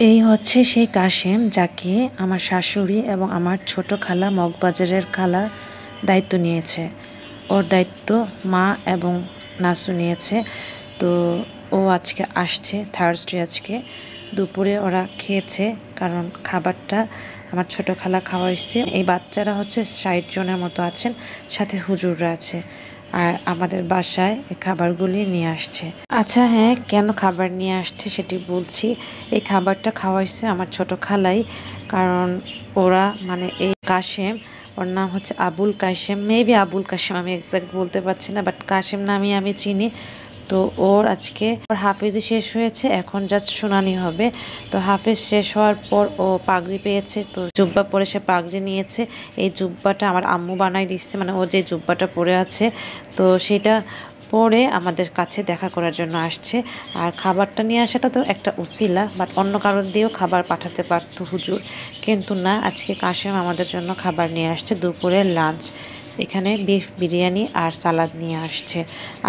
এই হচ্ছে সেই কাশেম যাকে আমার শাশুড়ি এবং আমার ছোট খালা মগবাজারের খালা দায়িত্ব নিয়েছে। ওর দায়িত্ব মা এবং নাসু নিয়েছে। তো ও আজকে আসছে, থার্সডে আজকে দুপুরে ওরা খেয়েছে, কারণ খাবারটা আমার ছোট খালা খাওয়াইছে। এই বাচ্চারা হচ্ছে 60 জনের মতো আছেন, সাথে হুজুররা আছে, আর আমাদের বাসায় এই খাবারগুলি নিয়ে আসছে। আচ্ছা হ্যাঁ, কেন খাবার নিয়ে আসছে সেটি বলছি। এই খাবারটা খাওয়াইছে আমার ছোট খালাই, কারণ ওরা মানে এই কাশেম, ওর নাম হচ্ছে আবুল কাশেম, মেবি আবুল কাশেম, আমি এক্সাক্ট বলতে পারছি না, বাট কাশেম নামই আমি চিনি। তো ওর আজকে ওর হাফেজি শেষ হয়েছে, এখন জাস্ট শুনানি হবে। তো হাফেজ শেষ হওয়ার পর ও পাগড়ি পেয়েছে, তো জুব্বা পরে সে পাগড়ি নিয়েছে। এই জুব্বাটা আমার আম্মু বানাই দিচ্ছে, মানে ও যে জুব্বাটা পরে আছে, তো সেটা পরে আমাদের কাছে দেখা করার জন্য আসছে। আর খাবারটা নিয়ে আসাটা তো একটা উসিলা, বাট অন্য কারোর দিয়েও খাবার পাঠাতে পারতো হুজুর, কিন্তু না, আজকে কাশেম আমাদের জন্য খাবার নিয়ে আসছে, দুপুরের লাঞ্চ। এখানে বিফ বিরিয়ানি আর সালাদ নিয়ে আসছে।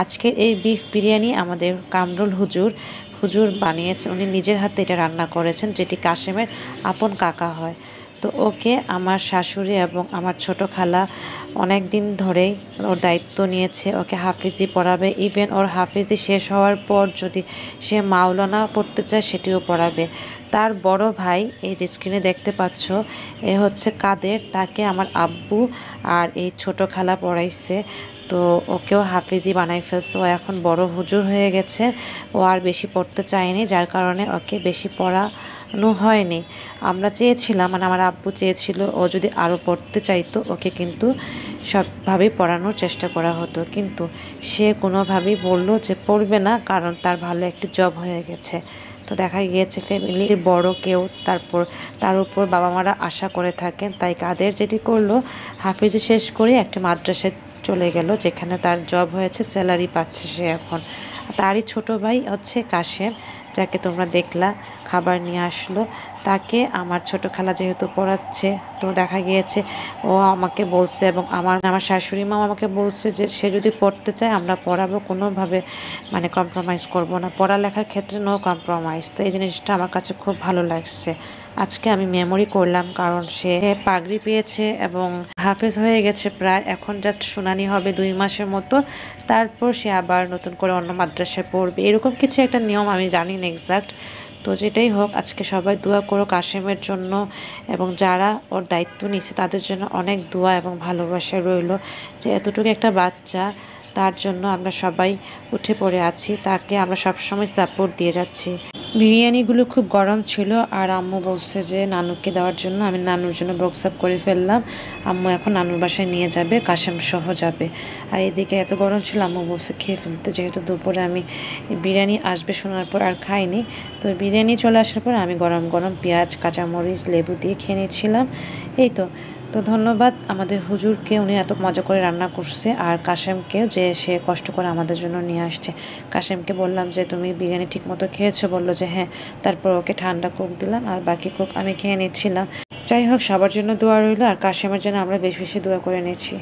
আজকের এই বিফ বিরিয়ানি আমাদের কামরুল হুজুর হুজুর বানিয়েছেন, উনি নিজের হাতে এটা রান্না করেছেন, যেটি কাশেমের আপন কাকা হয়। তো ওকে আমার শাশুড়ি এবং আমার ছোট খালা অনেক দিন ধরেই ওর দায়িত্ব নিয়েছে, ওকে হাফিজি পড়াবে। ইভেন ওর হাফিজি শেষ হওয়ার পর যদি সে মাওলানা পড়তে চায় সেটিও পড়াবে। তার বড় ভাই, এই যে স্ক্রিনে দেখতে পাচ্ছ, এ হচ্ছে কাদের, তাকে আমার আব্বু আর এই ছোট খালা পড়াইছে। তো ওকেও হাফিজি বানাই ফেলছে, ও এখন বড় হুজুর হয়ে গেছে। ও আর বেশি পড়তে চায়নি, যার কারণে ওকে বেশি পড়ানো হয়নি। আমরা চেয়েছিলাম, মানে আমার আব্বু চেয়েছিল, ও যদি আরও পড়তে চাইতো ওকে কিন্তু সবভাবেই পড়ানোর চেষ্টা করা হতো, কিন্তু সে কোনোভাবেই বলল যে পড়বে না, কারণ তার ভালো একটি জব হয়ে গেছে। তো দেখা গিয়েছে ফ্যামিলির বড় কেউ, তারপর তার উপর বাবা মারা আশা করে থাকেন, তাই কাদের যেটি করলো, হাফিজি শেষ করে একটা মাদ্রাসায় চলে গেল, যেখানে তার জব হয়েছে, স্যালারি পাচ্ছে সে এখন। তারই ছোট ভাই হচ্ছে কাশেম, যাকে তোমরা দেখলা খাবার নিয়ে আসলো। তাকে আমার ছোট খালা যেহেতু পড়াচ্ছে, তো দেখা গিয়েছে ও আমাকে বলছে, এবং আমার আমার শাশুড়ি মা আমাকে বলছে যে সে যদি পড়তে চায় আমরা পড়াবো, কোনোভাবে মানে কম্প্রোমাইজ করব না, পড়ালেখার ক্ষেত্রে নো কম্প্রোমাইজ। তো এই জিনিসটা আমার কাছে খুব ভালো লাগছে। আজকে আমি মেমোরি করলাম, কারণ সে পাগড়ি পেয়েছে এবং হাফেজ হয়ে গেছে প্রায়, এখন জাস্ট শুনানি হবে 2 মাসের মতো, তারপর সে আবার নতুন করে অন্য মাদ্রাসায় পড়বে, এরকম কিছু একটা নিয়ম, আমি জানি না এক্সাক্ট। তো যেটাই হোক, আজকে সবাই দোয়া করো কাশেমের জন্য, এবং যারা ওর দায়িত্ব নিচ্ছে তাদের জন্য অনেক দোয়া এবং ভালোবাসা রইল, যে এতটুকু একটা বাচ্চা, তার জন্য আমরা সবাই উঠে পড়ে আছি, তাকে আমরা সবসময় সাপোর্ট দিয়ে যাচ্ছি। বিরিয়ানিগুলো খুব গরম ছিল, আর আম্মু বলছে যে নানুকে দেওয়ার জন্য, আমি নানুর জন্য বক্স আপ করে ফেললাম। আম্মু এখন নানুর বাসায় নিয়ে যাবে, কাশেম সহ যাবে। আর এদিকে এত গরম ছিল, আম্মু বলছে খেয়ে ফেলতে, যেহেতু দুপুরে আমি বিরিয়ানি আসবে শোনার পর আর খাইনি। তো বিরিয়ানি চলে আসার পর আমি গরম গরম পেঁয়াজ, কাঁচামরিচ, লেবু দিয়ে খেয়ে নিয়েছিলাম। এই তো। তো ধন্যবাদ আমাদের হুজুরকে, উনি এত মজা করে রান্না করছে, আর কাশেমকেও, যে সে কষ্ট করে আমাদের জন্য নিয়ে আসছে। কাশেমকে বললাম যে তুমি বিরিয়ানি ঠিক মতো খেয়েছো, বললো যে হ্যাঁ। তারপর ওকে ঠান্ডা কোক দিলাম, আর বাকি কোক আমি খেয়ে নিচ্ছিলাম। যাই হোক, সবার জন্য দোয়া রইলো, আর কাশেমের জন্য আমরা বেশি বেশি দোয়া করে নিয়েছি।